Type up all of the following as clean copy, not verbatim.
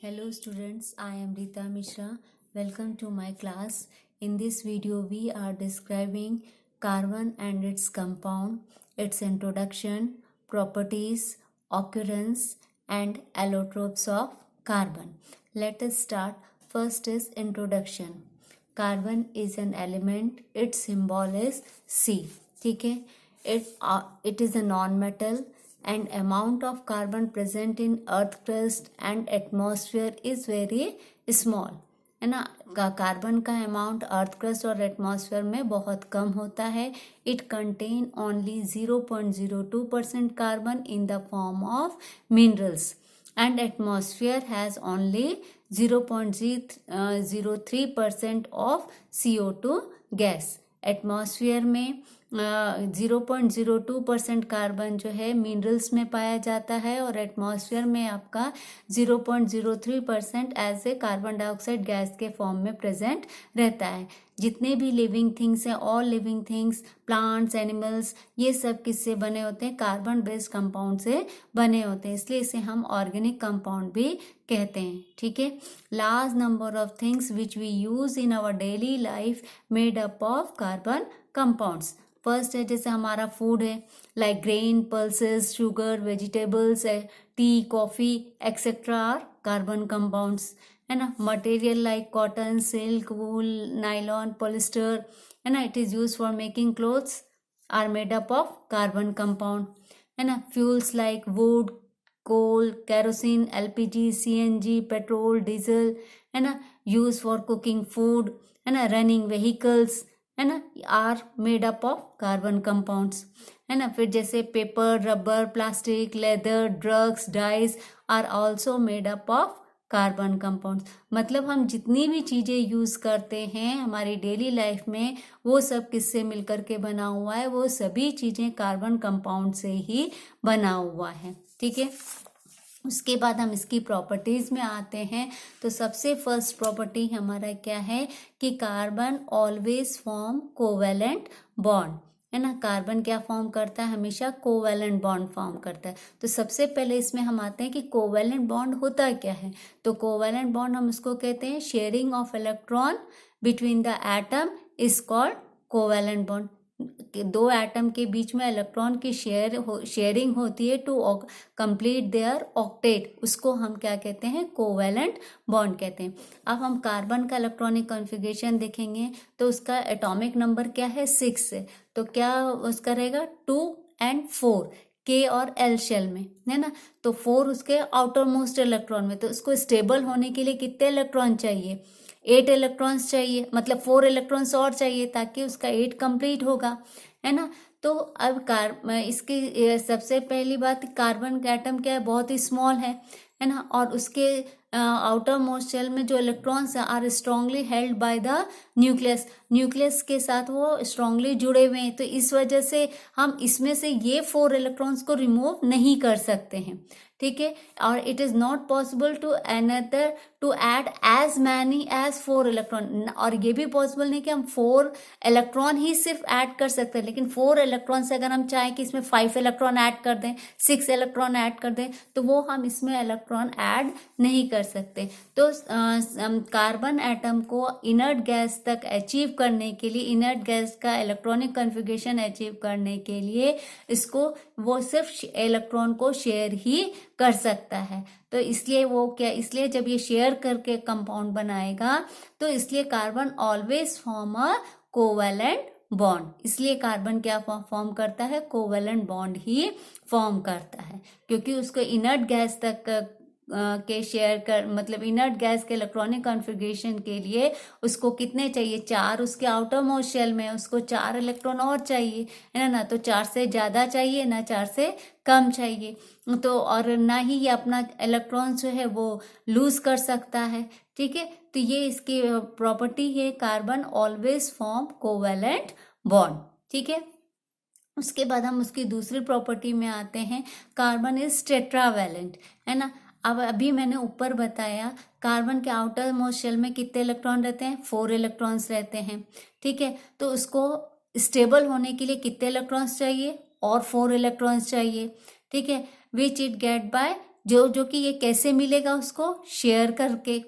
Hello students, I am Rita Mishra. Welcome to my class. In this video we are describing carbon and its compound, its introduction, properties, occurrence and allotropes of carbon. Let us start. First is introduction. Carbon is an element. Its symbol is C. ठीक है. It is a non-metal and amount of carbon present in earth crust and atmosphere is very small. है ना. Carbon का amount earth crust और atmosphere में बहुत कम होता है. It contain only 0.02% carbon in the form of minerals and atmosphere has only 0.03% of CO2 gas. Atmosphere में 0.02% carbon जो है मिनरल्स में पाया जाता है और एटमॉस्फेयर में आपका 0.03% as a carbon dioxide gas के फॉर्म में प्रेजेंट रहता है. जितने भी लिविंग थिंग्स हैं, all living things, plants, animals, ये सब किससे बने होते हैं? कार्बन बेस्ड कंपाउंड से बने होते हैं. इसलिए इसे हम ऑर्गेनिक कंपाउंड भी कहते हैं. ठीक है. Large number of things which we use in our daily life made up of carbon compounds. First है जैसे हमारा फूड है, like grain, pulses, sugar, vegetables, tea, coffee etcetera are carbon compounds. है ना. Material like cotton, silk, wool, nylon, polyester, है ना, it is use for making clothes are made up of carbon compound. है ना. Fuels like wood, coal, kerosene, LPG, CNG, petrol, diesel, है ना, use for cooking food, है ना, running vehicles, है ना, are made up of carbon compounds. है ना. फिर जैसे paper, rubber, plastic, leather, drugs, dyes are also made up of carbon compounds. मतलब हम जितनी भी चीज़ें यूज़ करते हैं हमारी डेली लाइफ में, वो सब किससे मिलकर के बना हुआ है? वो सभी चीज़ें कार्बन कंपाउंड से ही बना हुआ है. ठीक है. उसके बाद हम इसकी प्रॉपर्टीज़ में आते हैं. तो सबसे फर्स्ट प्रॉपर्टी हमारा क्या है कि carbon always form covalent bond. है ना. कार्बन क्या फॉर्म करता है? हमेशा कोवेलेंट बॉन्ड फॉर्म करता है. तो सबसे पहले इसमें हम आते हैं कि कोवेलेंट बॉन्ड होता क्या है. तो कोवेलेंट बॉन्ड हम उसको कहते हैं sharing of electron between the atom is called covalent bond. दो एटम के बीच में इलेक्ट्रॉन की शेयरिंग होती है टू कंप्लीट देयर ऑक्टेट. उसको हम क्या कहते हैं? कोवेलेंट बॉन्ड कहते हैं. अब हम कार्बन का इलेक्ट्रॉनिक कॉन्फ़िगरेशन देखेंगे तो उसका एटॉमिक नंबर क्या है? 6 है. तो क्या उसका रहेगा? 2 and 4 के और एल शेल में, है ना. तो 4 उसके आउटर मोस्ट इलेक्ट्रॉन में. तो उसको स्टेबल होने के लिए कितने इलेक्ट्रॉन चाहिए? 8 इलेक्ट्रॉन्स चाहिए. मतलब 4 इलेक्ट्रॉन्स और चाहिए ताकि उसका 8 कंप्लीट होगा. है ना. तो अब इसकी सबसे पहली बात, कार्बन का एटम क्या है? बहुत ही स्मॉल है ना. और उसके आउटर मोस्ट शेल में जो electrons are strongly held by the nucleus के साथ वो स्ट्रांगली जुड़े हुए हैं. तो इस वजह से हम इसमें से ये 4 इलेक्ट्रॉन्स को रिमूव नहीं कर सकते हैं. ठीक है. और it is not possible to add as many as 4 electron. और ये भी पॉसिबल नहीं कि हम 4 इलेक्ट्रॉन ही सिर्फ ऐड कर सकते हैं. लेकिन 4 इलेक्ट्रॉन से अगर हम चाहें कि इसमें 5 इलेक्ट्रॉन ऐड कर दें, 6 इलेक्ट्रॉन ऐड कर दें, तो वो हम इसमें इलेक्ट्रॉन ऐड नहीं कर सकते. तो कार्बन एटम को इनर्ट गैस तक अचीव करने के लिए, इनर्ट गैस का इलेक्ट्रॉनिक कॉन्फ़िगरेशन अचीव करने के लिए इसको वो सिर्फ इलेक्ट्रॉन को शेयर ही कर सकता है. तो इसलिए वो क्या, इसलिए जब ये शेयर करके कंपाउंड बनाएगा तो इसलिए carbon always form a covalent bond. इसलिए कार्बन क्या फॉर्म करता है? कोवेलेंट बॉन्ड ही फॉर्म करता है. क्योंकि उसको इनर्ट गैस तक के शेयर कर, मतलब इनर्ट गैस के इलेक्ट्रॉनिक कॉन्फ़िगरेशन के लिए उसको कितने चाहिए? 4 उसके आउटर मोस्ट शेल में, उसको 4 इलेक्ट्रॉन और चाहिए, है ना. तो 4 से ज़्यादा चाहिए ना 4 से कम चाहिए. तो और ना ही ये अपना इलेक्ट्रॉन जो है वो लूज कर सकता है. ठीक है. तो ये इसकी प्रॉपर्टी है, carbon always form covalent bond. ठीक है. उसके बाद हम उसकी दूसरी प्रॉपर्टी में आते हैं. कार्बन इज टेट्रावैलेंट, है ना. अब अभी मैंने ऊपर बताया कार्बन के आउटर मोस्ट शेल में कितने इलेक्ट्रॉन रहते हैं? 4 इलेक्ट्रॉन्स रहते हैं. ठीक है. तो उसको स्टेबल होने के लिए कितने इलेक्ट्रॉन्स चाहिए? और 4 इलेक्ट्रॉन्स चाहिए. ठीक है. विच इट गेट बाय जो कि ये कैसे मिलेगा उसको, शेयर करके,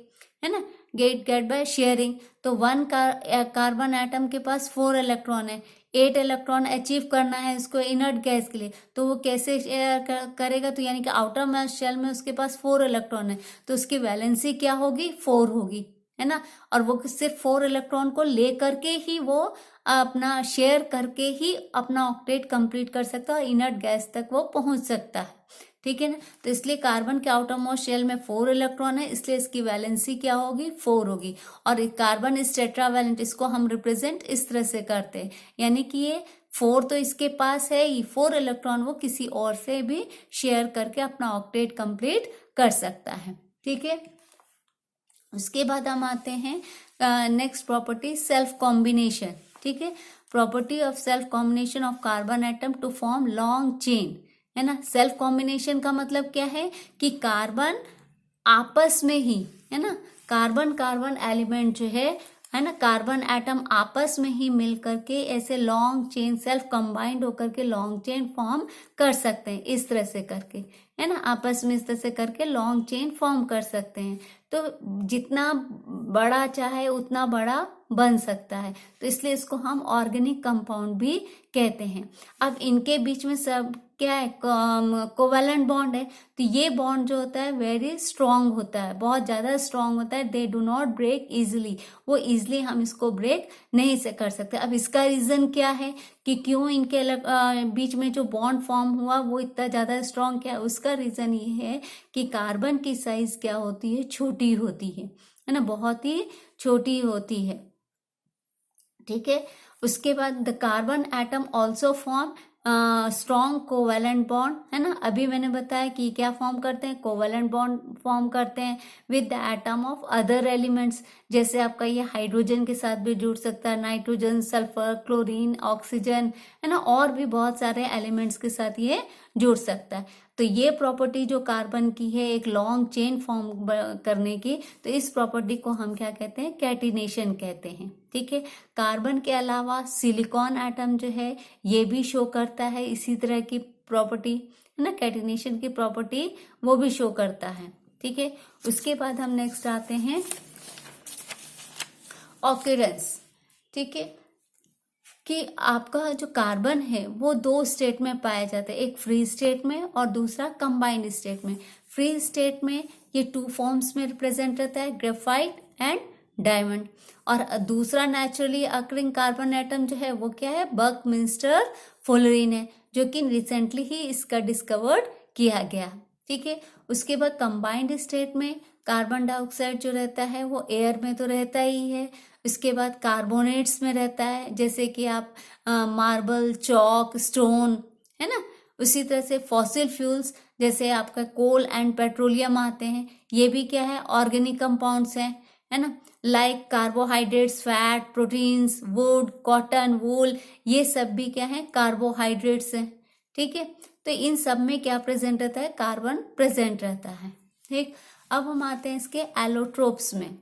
है ना, गेट बाय शेयरिंग। तो वन कार्बन एटम के पास 4 इलेक्ट्रॉन है, 8 इलेक्ट्रॉन अचीव करना है उसको इनर्ट गैस के लिए, तो वो कैसे करेगा, तो यानी कि आउटर मोस्ट शेल में उसके पास 4 इलेक्ट्रॉन है, तो उसकी वैलेंसी क्या होगी, 4 होगी, है ना। और वो सिर्फ 4 इलेक्ट्रॉन को ले करके ही वो अपना शेयर करके ही अपना ऑक्टेट कंप्लीट कर सकता है और इनर्ट गैस तक वो पहुंच सकता है, ठीक है ना। तो इसलिए कार्बन के आउटर मोस्ट शेल में 4 इलेक्ट्रॉन है, इसलिए इसकी वैलेंसी क्या होगी, 4 होगी। और कार्बन इस टेट्रावैलेंट, इसको हम रिप्रेजेंट इस तरह से करते हैं, यानी कि ये 4 तो इसके पास है, ये 4 इलेक्ट्रॉन वो किसी और से भी शेयर करके अपना ऑक्टेट कंप्लीट कर सकता है, ठीक है। उसके बाद हम आते हैं नेक्स्ट प्रॉपर्टी, सेल्फ कॉम्बिनेशन, ठीक है। Property of self combination of carbon atom to form long chain, है ना। सेल्फ कॉम्बिनेशन का मतलब क्या है कि कार्बन आपस में ही, है ना, कार्बन एलिमेंट जो है ना, कार्बन एटम आपस में ही मिल करके ऐसे लॉन्ग चेन, सेल्फ कंबाइंड होकर के लॉन्ग चेन फॉर्म कर सकते हैं, इस तरह से करके, है ना, आपस में इस तरह से करके लॉन्ग चेन फॉर्म कर सकते हैं। तो जितना बड़ा चाहे उतना बड़ा बन सकता है, तो इसलिए इसको हम ऑर्गेनिक कंपाउंड भी कहते हैं। अब इनके बीच में सब क्या है, कोवैलेंट बॉन्ड है, तो ये बॉन्ड जो होता है वेरी स्ट्रांग होता है, बहुत ज्यादा स्ट्रांग होता है, they do not break easily, वो इजिली हम इसको ब्रेक नहीं से कर सकते। अब इसका रीजन क्या है कि क्यों इनके बीच में जो बॉन्ड फॉर्म हुआ वो इतना ज्यादा स्ट्रांग, क्या है उसका रीजन ये है कि कार्बन की साइज क्या होती है, छोटी होती है ना, बहुत ही छोटी होती है, ठीक है। उसके बाद the carbon atom also form strong covalent bond, है ना, अभी मैंने बताया कि क्या फॉर्म करते हैं, कोवैलेंट बॉन्ड फॉर्म करते हैं with the atom of other elements, जैसे आपका ये हाइड्रोजन के साथ भी जुड़ सकता है, नाइट्रोजन, सल्फर, क्लोरीन, ऑक्सीजन, है ना, और भी बहुत सारे एलिमेंट्स के साथ ये जुड़ सकता है। तो ये प्रॉपर्टी जो कार्बन की है एक लॉन्ग चेन फॉर्म करने की, तो इस प्रॉपर्टी को हम क्या कहते हैं, कैटिनेशन कहते हैं, ठीक है। कार्बन के अलावा सिलिकॉन एटम जो है ये भी शो करता है इसी तरह की प्रॉपर्टी, है ना, कैटिनेशन की प्रॉपर्टी वो भी शो करता है, ठीक है। उसके बाद हम नेक्स्ट आते हैं ऑक्यूरेंस, ठीक है, कि आपका जो कार्बन है वो 2 स्टेट में पाया जाता है, एक फ्री स्टेट में और दूसरा कंबाइंड स्टेट में। फ्री स्टेट में ये 2 फॉर्म्स में रिप्रेजेंट रहता है, ग्रेफाइट एंड डायमंड। और दूसरा नेचुरली अकरिंग कार्बन एटम जो है वो क्या है, बकमिंस्टर फुलरिन है, जो कि रिसेंटली ही इसका डिस्कवर्ड किया गया, ठीक है। उसके बाद कंबाइंड स्टेट में कार्बन डाइऑक्साइड जो रहता है वो एयर में तो रहता ही है, उसके बाद कार्बोनेट्स में रहता है, जैसे कि आप मार्बल, चॉक, स्टोन, है ना। उसी तरह से फॉसिल फ्यूल्स जैसे आपका कोल एंड पेट्रोलियम आते हैं, ये भी क्या है, ऑर्गेनिक कंपाउंड्स हैं, है ना, like carbohydrates, fat, proteins, wood, cotton, wool, ये सब भी क्या है, कार्बोहाइड्रेट्स हैं, ठीक है। तो इन सब में क्या प्रेजेंट रहता है, कार्बन प्रेजेंट रहता है, ठीक। अब हम आते हैं इसके एलोट्रोप्स में।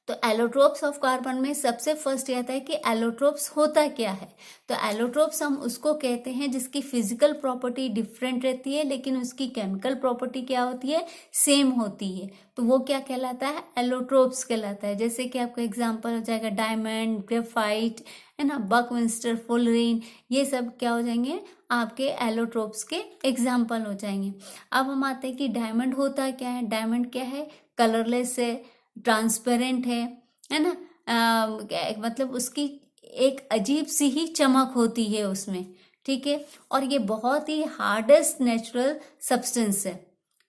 तो एलोट्रोप्स ऑफ कार्बन में सबसे फर्स्ट ये आता है कि एलोट्रोप्स होता क्या है। तो एलोट्रोप्स हम उसको कहते हैं जिसकी फिजिकल प्रॉपर्टी डिफरेंट रहती है लेकिन उसकी केमिकल प्रॉपर्टी क्या होती है, सेम होती है, तो वो क्या कहलाता है, एलोट्रोप्स कहलाता है। जैसे कि आपका एग्जांपल हो जाएगा डायमंड, ग्रेफाइट, है ना, बकमिंस्टर फुलरिन, ये सब क्या हो जाएंगे, आपके एलोट्रोप्स के एग्जाम्पल हो जाएंगे। अब हम आते हैं कि डायमंड होता क्या है। डायमंड क्या है, कलरलेस है, ट्रांसपेरेंट है ना, मतलब उसकी एक अजीब सी ही चमक होती है उसमें, ठीक है। और ये बहुत ही हार्डेस्ट नेचुरल सब्सटेंस है,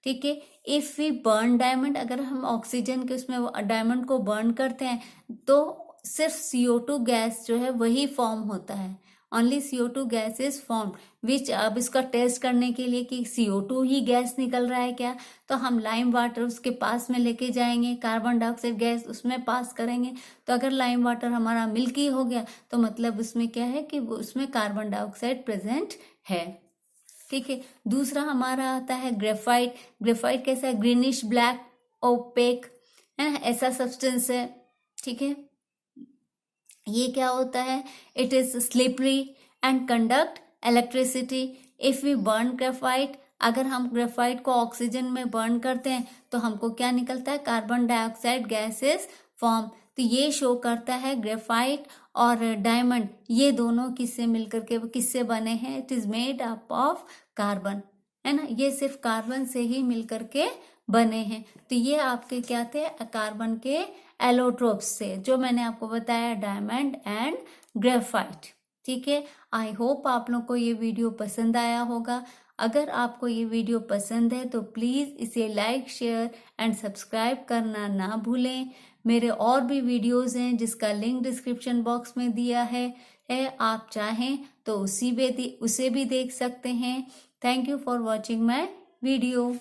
ठीक है। इफ वी बर्न डायमंड, अगर हम ऑक्सीजन के उसमें डायमंड को बर्न करते हैं तो सिर्फ CO2 गैस जो है वही फॉर्म होता है, only CO2 gas is form, which अब इसका टेस्ट करने के लिए कि CO2 ही गैस निकल रहा है क्या, तो हम लाइम वाटर उसके पास में लेके जाएंगे, कार्बन डाइऑक्साइड गैस उसमें पास करेंगे, तो अगर लाइम वाटर हमारा मिल्की हो गया तो मतलब उसमें क्या है कि उसमें कार्बन डाइऑक्साइड प्रेजेंट है, ठीक है। दूसरा हमारा आता है ग्रेफाइट। ग्रेफाइट कैसा है, ग्रीनिश ब्लैक ओपेक, है ना, ऐसा सब्सटेंस है, ठीक है। ये क्या होता है, it is slippery and conduct electricity. If we burn graphite अगर हम ग्रेफाइट को ऑक्सीजन में बर्न करते हैं तो हमको क्या निकलता है, कार्बन डाइऑक्साइड गैसेस फॉर्म। तो ये शो करता है ग्रेफाइट और डायमंड ये दोनों किससे मिलकर के किससे बने हैं, it is made up of carbon, है ना, ये सिर्फ कार्बन से ही मिलकर के बने हैं। तो ये आपके क्या थे, कार्बन के एलोट्रोप्स से, जो मैंने आपको बताया डायमंड एंड ग्रेफाइट। ठीक है, आई होप आप लोग को ये वीडियो पसंद आया होगा। अगर आपको ये वीडियो पसंद है तो प्लीज़ इसे लाइक शेयर एंड सब्सक्राइब करना ना भूलें। मेरे और भी वीडियोस हैं जिसका लिंक डिस्क्रिप्शन बॉक्स में दिया है आप चाहें तो उसे भी देख सकते हैं। Thank you for watching my video.